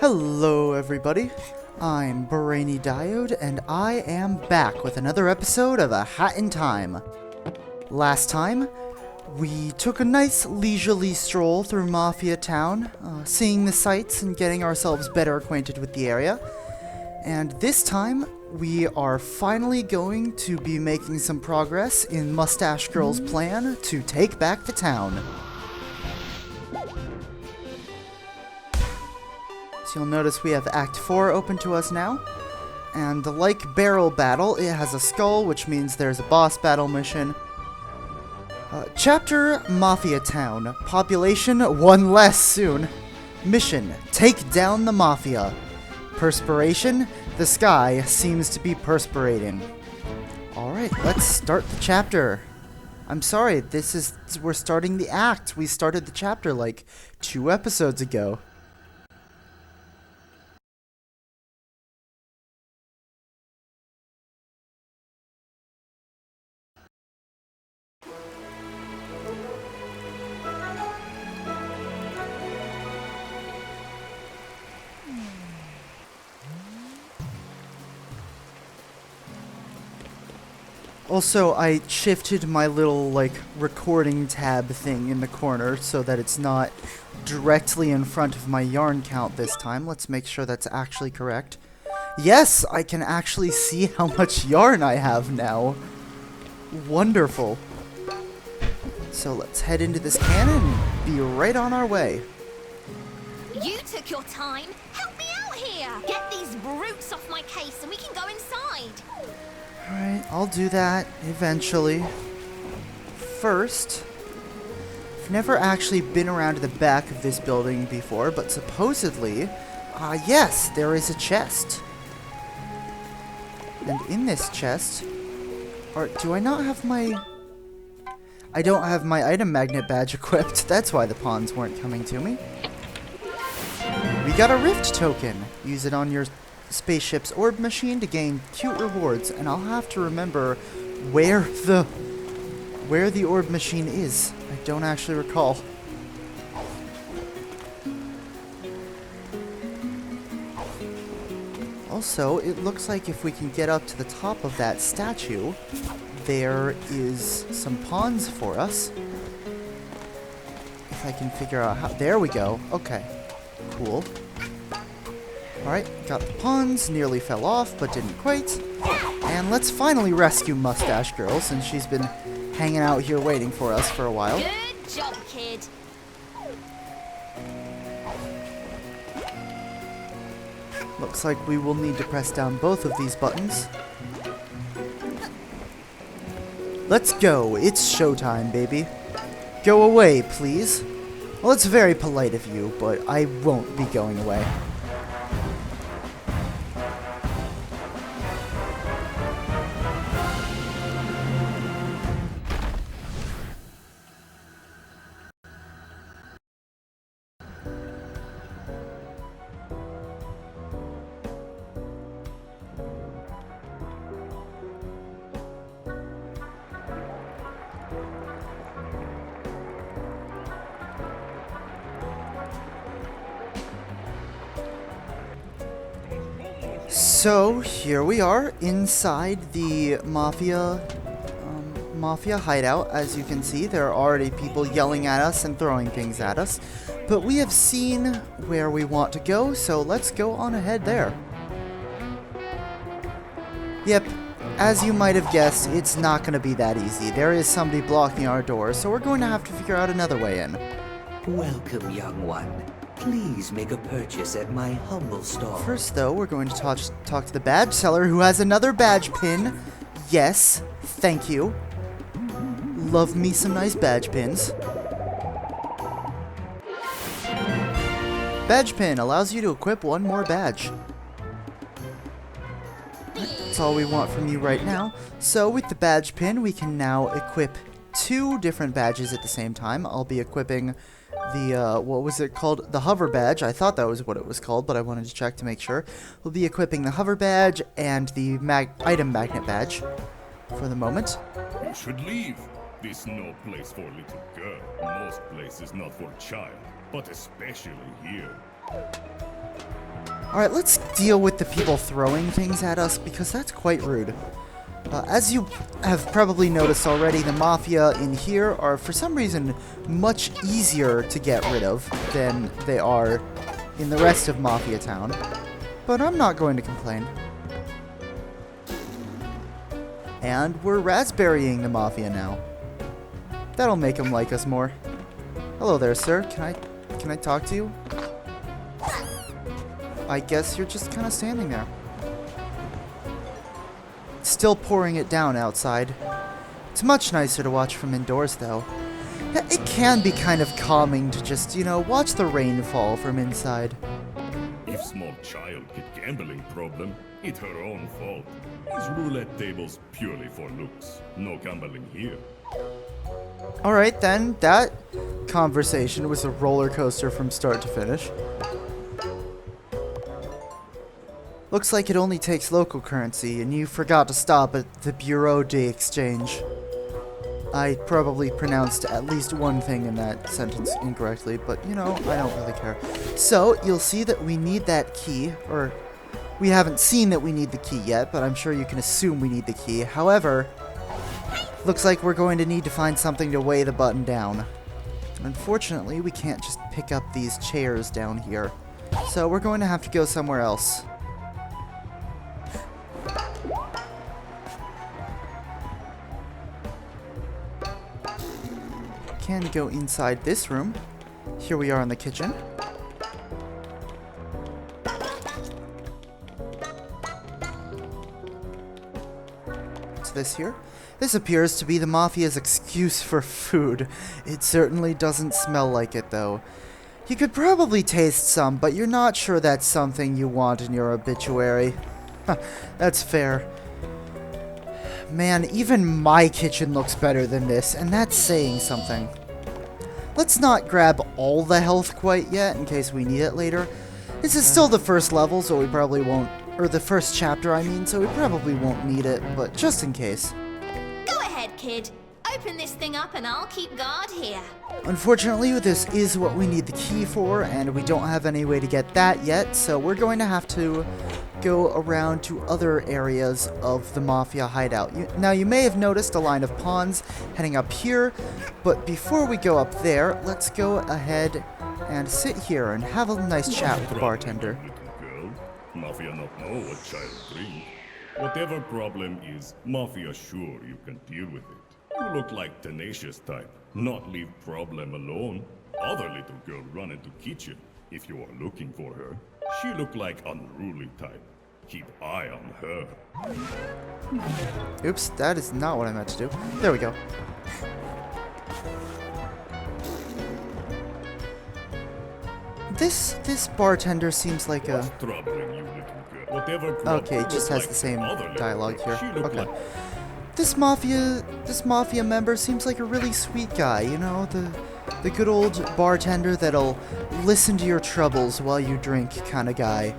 Hello everybody, I'm Brainy Diode, and I am back with another episode of A Hat in Time. Last time, we took a nice leisurely stroll through Mafia Town, seeing the sights and getting ourselves better acquainted with the area. And this time, we are finally going to be making some progress in Mustache Girl's plan to take back the town. So you'll notice we have Act 4 open to us now. And like Barrel Battle, it has a skull, which means there's a boss battle mission. Chapter Mafia Town. Population 1 less soon. Mission: take down the Mafia. Perspiration: the sky seems to be perspirating. Alright, let's start the chapter. I'm sorry, we're starting the act. We started the chapter like 2 episodes ago. Also, I shifted my little, recording tab thing in the corner so that it's not directly in front of my yarn count this time. Let's make sure that's actually correct. Yes, I can actually see how much yarn I have now. Wonderful. So let's head into this cannon and be right on our way. You took your time. Help me out here. Get these brutes off my case and we can go inside. Alright, I'll do that eventually. First, I've never actually been around to the back of this building before, but supposedly, yes, there is a chest. And in this chest, do I not have my... I don't have my item magnet badge equipped. That's why the pawns weren't coming to me. We got a rift token. Use it on your spaceship's orb machine to gain cute rewards, and I'll have to remember where the orb machine is. I don't actually recall. Also, it looks like if we can get up to the top of that statue, there is some pawns for us. If I can figure out how... There we go. Okay. Cool. Alright, got the pawns, nearly fell off, but didn't quite. And let's finally rescue Mustache Girl, since she's been hanging out here waiting for us for a while. Good job, kid. Looks like we will need to press down both of these buttons. Let's go, it's showtime, baby. Go away, please. Well, it's very polite of you, but I won't be going away. So, here we are, inside the Mafia hideout. As you can see, there are already people yelling at us and throwing things at us. But we have seen where we want to go, so let's go on ahead there. Yep, as you might have guessed, it's not going to be that easy. There is somebody blocking our door, so we're going to have to figure out another way in. Welcome, young one. Please make a purchase at my humble stall. First, though, we're going to talk to the badge seller who has another badge pin. Yes, thank you. Love me some nice badge pins. Badge pin allows you to equip one more badge. That's all we want from you right now. So with the badge pin, we can now equip 2 different badges at the same time. I'll be equipping the, what was it called? The hover badge. I thought that was what it was called, but I wanted to check to make sure. We'll be equipping the hover badge and the item magnet badge for the moment. You should leave. This is no place for little girl. Most places not for child, but especially here. Alright, let's deal with the people throwing things at us, because that's quite rude. As you have probably noticed already, the Mafia in here are, for some reason, much easier to get rid of than they are in the rest of Mafia Town. But I'm not going to complain. And we're raspberrying the Mafia now. That'll make them like us more. Hello there, sir. Can I talk to you? I guess you're just kind of standing there. Still pouring it down outside. It's much nicer to watch from indoors, though. It can be kind of calming to just, you know, watch the rain fall from inside. If small child get gambling problem, it's her own fault. These roulette tables purely for looks. No gambling here. Alright then, that conversation was a roller coaster from start to finish. Looks like it only takes local currency, and you forgot to stop at the Bureau d'Exchange. I probably pronounced at least one thing in that sentence incorrectly, but you know, I don't really care. So, you'll see that we need that key, or we haven't seen that we need the key yet, but I'm sure you can assume we need the key. However, looks like we're going to need to find something to weigh the button down. Unfortunately, we can't just pick up these chairs down here, so we're going to have to go somewhere else. Can go inside this room. Here we are in the kitchen. What's this here? This appears to be the Mafia's excuse for food. It certainly doesn't smell like it, though. You could probably taste some, but you're not sure that's something you want in your obituary. That's fair. Man, even my kitchen looks better than this, and that's saying something. Let's not grab all the health quite yet, in case we need it later. This is still the first level, so we probably won't... Or the first chapter, I mean, so we probably won't need it, but just in case. Go ahead, kid. Open this thing up and I'll keep guard here. Unfortunately, this is what we need the key for, and we don't have any way to get that yet, so we're going to have to go around to other areas of the Mafia hideout. Now, you may have noticed a line of pawns heading up here, but before we go up there, let's go ahead and sit here and have a nice chat with the bartender. Little girl, Mafia not know what child drink. Whatever problem is, Mafia sure you can deal with it. You look like tenacious type, not leave problem alone. Other little girl run into kitchen if you are looking for her. She look like unruly type. Keep eye on her. Oops, that is not what I meant to do. There we go. This bartender seems like a... Troubling you, little girl. Whatever problem, Okay, it just has like the same other little dialogue girl. here. She look Okay. like This mafia member seems like a really sweet guy, you know, the good old bartender that'll listen to your troubles while you drink kind of guy.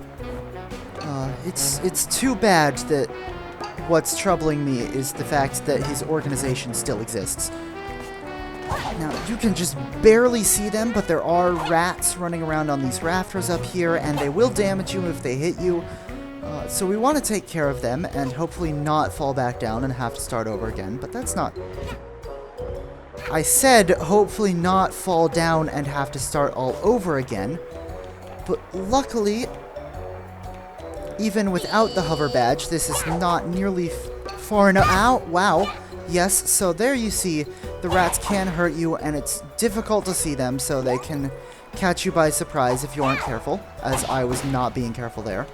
It's too bad that what's troubling me is the fact that his organization still exists. Now, you can just barely see them, but there are rats running around on these rafters up here, and they will damage you if they hit you. So we want to take care of them and hopefully not fall back down and have to start over again, but that's not... I said hopefully not fall down and have to start all over again, but luckily, even without the hover badge, this is not nearly far enough... Ow! Wow! Yes, so there you see, the rats can hurt you, and it's difficult to see them, so they can catch you by surprise if you aren't careful, as I was not being careful there.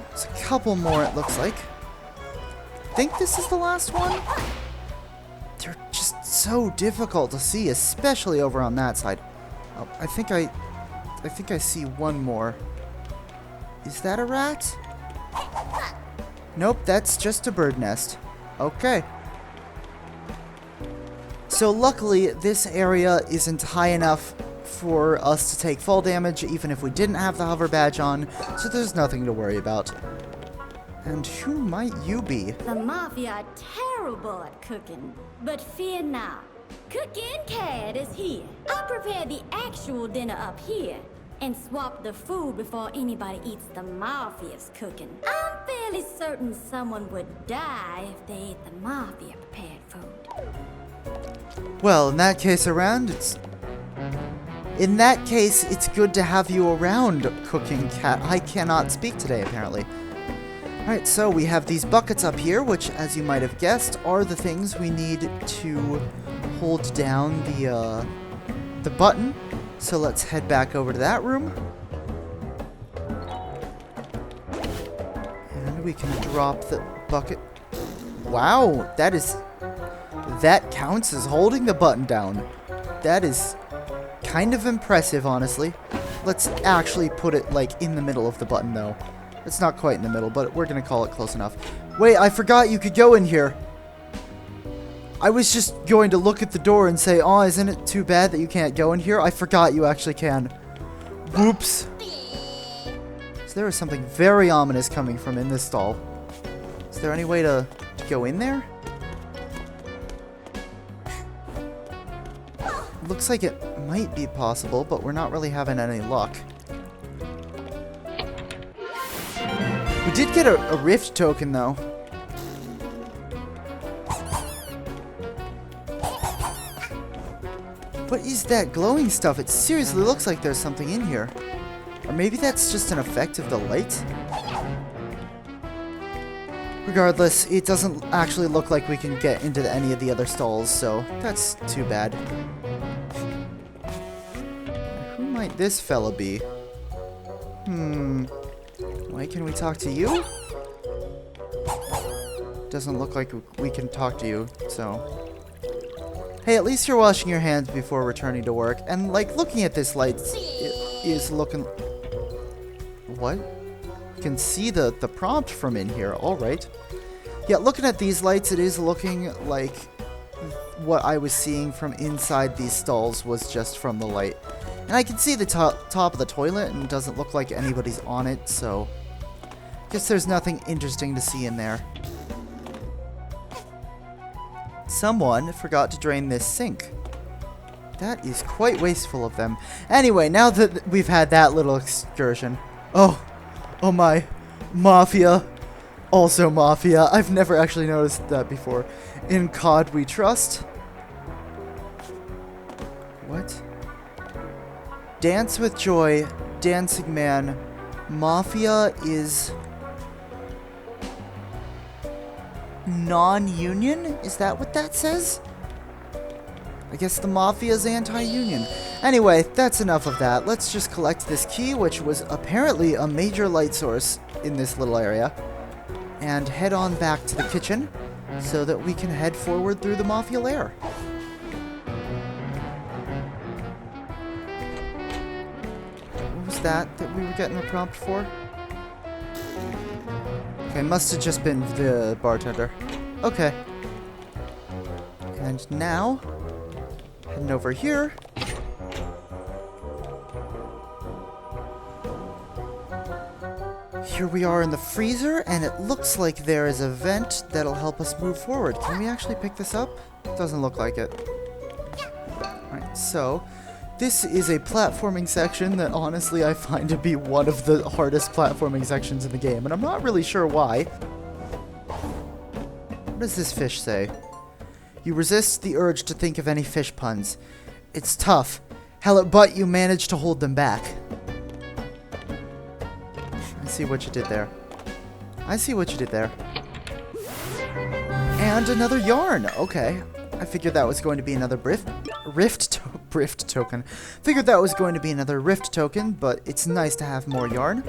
There's a couple more, it looks like. I think this is the last one? They're just so difficult to see, especially over on that side. Oh, I think I see one more. Is that a rat? Nope, that's just a bird nest. Okay. So luckily, this area isn't high enough for us to take fall damage, even if we didn't have the hover badge on, so there's nothing to worry about. And who might you be? The Mafia are terrible at cooking, but fear not. Cooking Cat is here. I prepared the actual dinner up here. and swap the food before anybody eats the Mafia's cooking. I'm fairly certain someone would die if they ate the Mafia prepared food. Well, in that case it's good to have you around, Cooking Cat. I cannot speak today, apparently. Alright, so we have these buckets up here, which, as you might have guessed, are the things we need to hold down the button. So let's head back over to that room. And we can drop the bucket. Wow, that counts as holding the button down. That is kind of impressive, honestly. Let's actually put it, like, in the middle of the button, though. It's not quite in the middle, but we're gonna call it close enough. Wait, I forgot you could go in here. I was just going to look at the door and say, oh, isn't it too bad that you can't go in here? I forgot you actually can. Whoops. So there is something very ominous coming from in this stall. Is there any way to go in there? Looks like it might be possible, but we're not really having any luck. We did get a rift token, though. What is that glowing stuff? It seriously looks like there's something in here. Or maybe that's just an effect of the light? Regardless, it doesn't actually look like we can get into any of the other stalls, so that's too bad. Who might this fella be? Why can we talk to you? Doesn't look like we can talk to you, so... Hey, at least you're washing your hands before returning to work. And, like, looking at this light is looking... What? You can see the prompt from in here. Alright. Yeah, looking at these lights, it is looking like what I was seeing from inside these stalls was just from the light. And I can see the top of the toilet, and it doesn't look like anybody's on it, so... Guess there's nothing interesting to see in there. Someone forgot to drain this sink. That is quite wasteful of them. Anyway, now that we've had that little excursion... Oh my. Mafia. Also Mafia. I've never actually noticed that before. In COD we trust. What? Dance with Joy, Dancing Man. Mafia is... non-union? Is that what that says? I guess the Mafia's anti-union. Anyway, that's enough of that. Let's just collect this key, which was apparently a major light source in this little area, and head on back to the kitchen so that we can head forward through the Mafia lair. What was that we were getting a prompt for? Okay, must have just been the bartender. Okay. And now, heading over here. Here we are in the freezer, and it looks like there is a vent that'll help us move forward. Can we actually pick this up? Doesn't look like it. Alright, so... this is a platforming section that honestly I find to be one of the hardest platforming sections in the game, and I'm not really sure why. What does this fish say? You resist the urge to think of any fish puns. It's tough. But you manage to hold them back. I see what you did there. I see what you did there. And another yarn. Okay. I figured that was going to be another rift token. Figured that was going to be another rift token, but it's nice to have more yarn.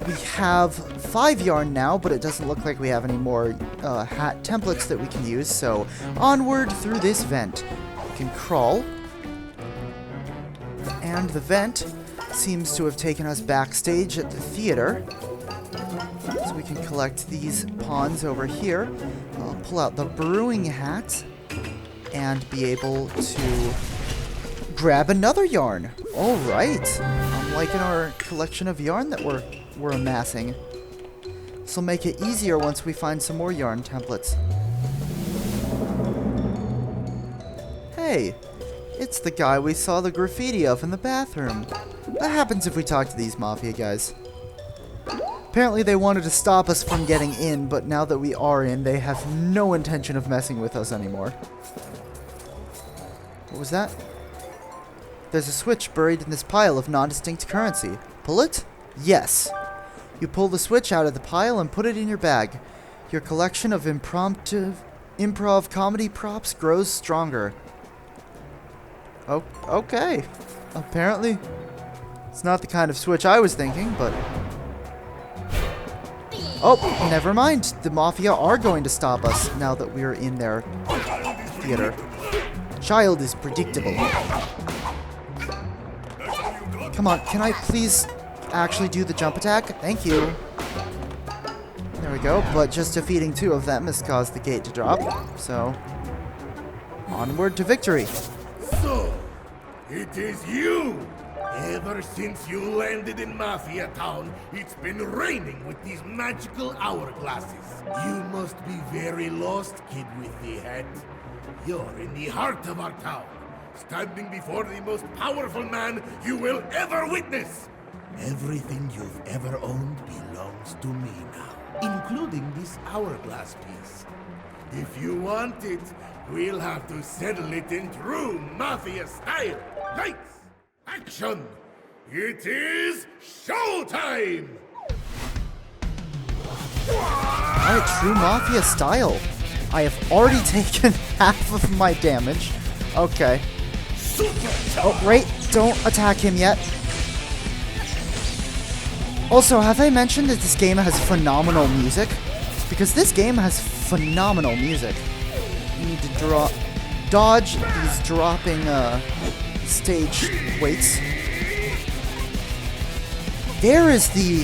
We have 5 yarn now, but it doesn't look like we have any more hat templates that we can use, so onward through this vent. We can crawl. And the vent seems to have taken us backstage at the theater. So we can collect these pawns over here. I'll pull out the brewing hat and be able to grab another yarn. Alright. I'm liking our collection of yarn that we're amassing. This will make it easier once we find some more yarn templates. Hey, it's the guy we saw the graffiti of in the bathroom. What happens if we talk to these Mafia guys? Apparently they wanted to stop us from getting in, but now that we are in, they have no intention of messing with us anymore. What was that? There's a switch buried in this pile of non-distinct currency. Pull it? Yes. You pull the switch out of the pile and put it in your bag. Your collection of improv comedy props grows stronger. Oh, okay. Apparently, it's not the kind of switch I was thinking, but... Oh, never mind. The Mafia are going to stop us now that we're in their theater. Child is predictable. Come on, can I please actually do the jump attack? Thank you. There we go, but just defeating 2 of them has caused the gate to drop, so... onward to victory. So, it is you! Ever since you landed in Mafia Town, it's been raining with these magical hourglasses. You must be very lost, kid with the hat. You're in the heart of our town, standing before the most powerful man you will ever witness. Everything you've ever owned belongs to me now, including this hourglass piece. If you want it, we'll have to settle it in true Mafia style. Lights! Action! It is showtime! Alright, true Mafia style. I have already taken half of my damage. Okay. Oh, wait, don't attack him yet. Also, have I mentioned that this game has phenomenal music? Because this game has phenomenal music. You need to dodge these dropping, stage weights. There is the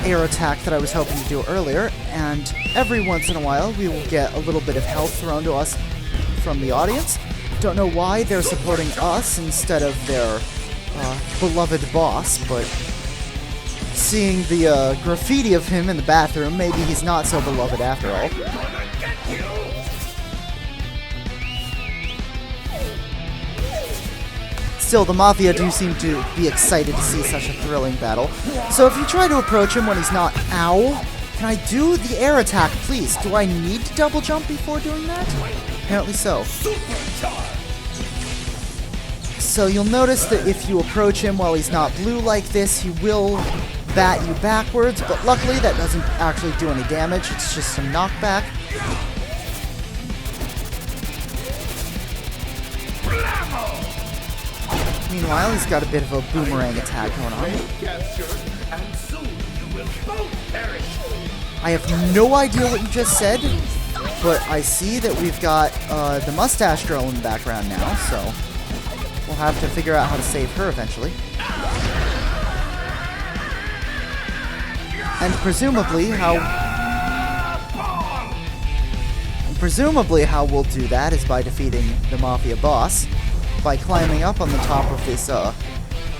air attack that I was hoping to do earlier, and every once in a while we will get a little bit of health thrown to us from the audience. Don't know why they're supporting us instead of their beloved boss, but seeing the graffiti of him in the bathroom, maybe he's not so beloved after all. Still, the Mafia do seem to be excited to see such a thrilling battle. So if you try to approach him when he's not... Ow! Can I do the air attack, please? Do I need to double jump before doing that? Apparently so. So you'll notice that if you approach him while he's not blue like this, he will bat you backwards, but luckily that doesn't actually do any damage, it's just some knockback. Meanwhile, he's got a bit of a boomerang attack going on. I have no idea what you just said, but I see that we've got the mustache girl in the background now, so we'll have to figure out how to save her eventually. And presumably how we'll do that is by defeating the Mafia boss, by climbing up on the top of this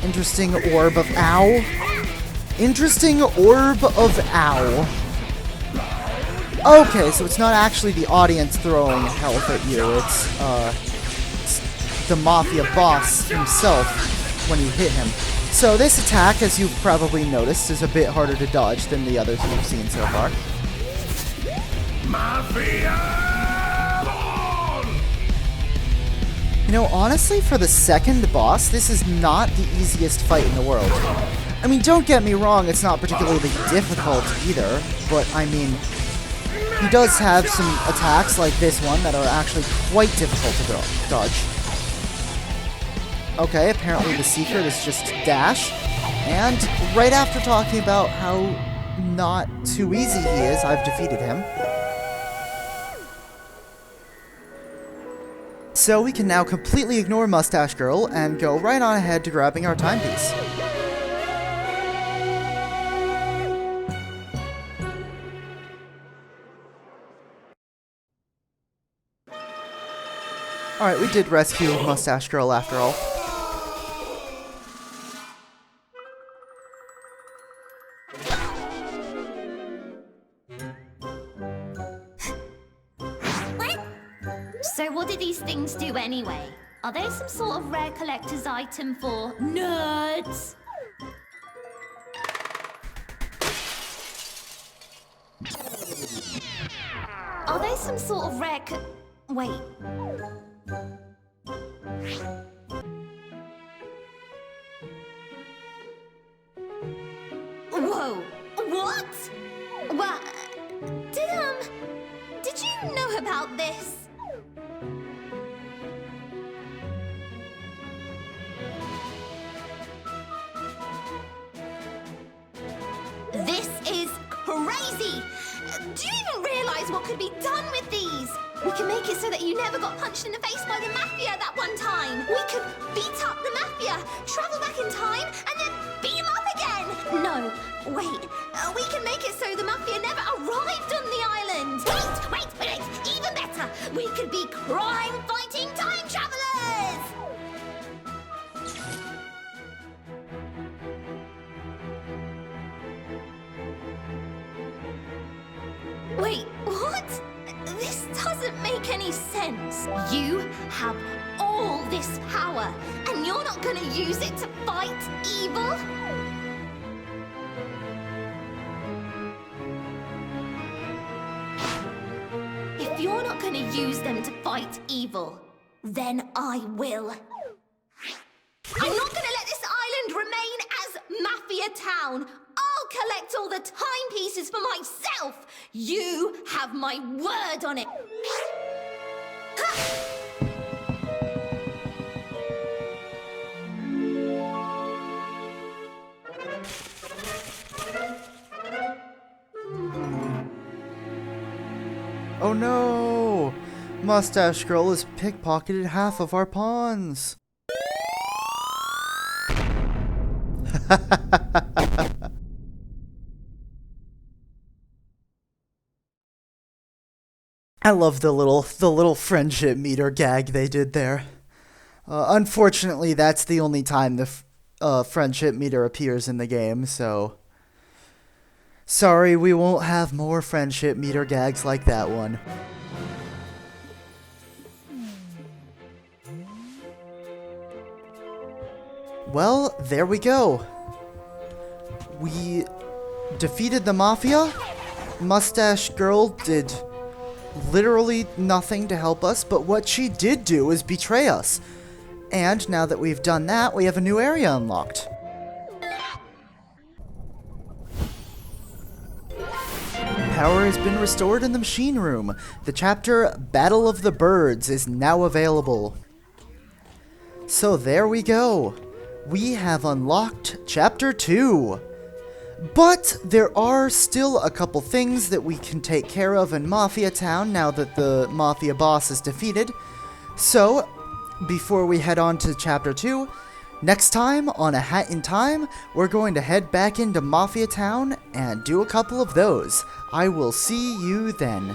interesting orb of ow. Interesting orb of ow. Okay, so it's not actually the audience throwing health at you, it's the Mafia boss himself when you hit him. So this attack, as you've probably noticed, is a bit harder to dodge than the others we've seen so far. You know, honestly, for the second boss, this is not the easiest fight in the world. I mean, don't get me wrong, it's not particularly difficult either, but I mean, he does have some attacks like this one that are actually quite difficult to dodge. Okay, apparently the secret is just dash, and right after talking about how not too easy he is, I've defeated him. So we can now completely ignore Mustache Girl and go right on ahead to grabbing our timepiece. Alright, we did rescue Mustache Girl after all. So what do these things do anyway? Are they some sort of rare collector's item for nerds? Are they some sort of rare wait. Whoa! What? What? Did you know about this? This is crazy! Do you even realize what could be done with these? We can make it so that you never got punched in the face by the Mafia that one time. We could beat up the Mafia, travel back in time, and then beat them up again. No, wait. We can make it so the Mafia never arrived on the island. Wait. Even better. We could be crime-fighting time travelers. Wait, what? This doesn't make any sense. You have all this power, and you're not gonna use it to fight evil? If you're not gonna use them to fight evil, then I will. I'm not gonna let this island remain as Mafia Town. I'll collect all the timepieces for myself. You have my word on it. Oh no! Mustache Girl has pickpocketed half of our pawns. I love the little friendship meter gag they did there. Unfortunately, that's the only time the friendship meter appears in the game, so sorry, we won't have more friendship meter gags like that one. Well, there we go. We defeated the Mafia. Mustache Girl did literally nothing to help us, but what she did do is betray us. And now that we've done that, we have a new area unlocked. Power has been restored in the machine room. The chapter Battle of the Birds is now available. So there we go. We have unlocked Chapter 2. But there are still a couple things that we can take care of in Mafia Town now that the Mafia boss is defeated. So, before we head on to Chapter 2, next time on A Hat in Time, we're going to head back into Mafia Town and do a couple of those. I will see you then.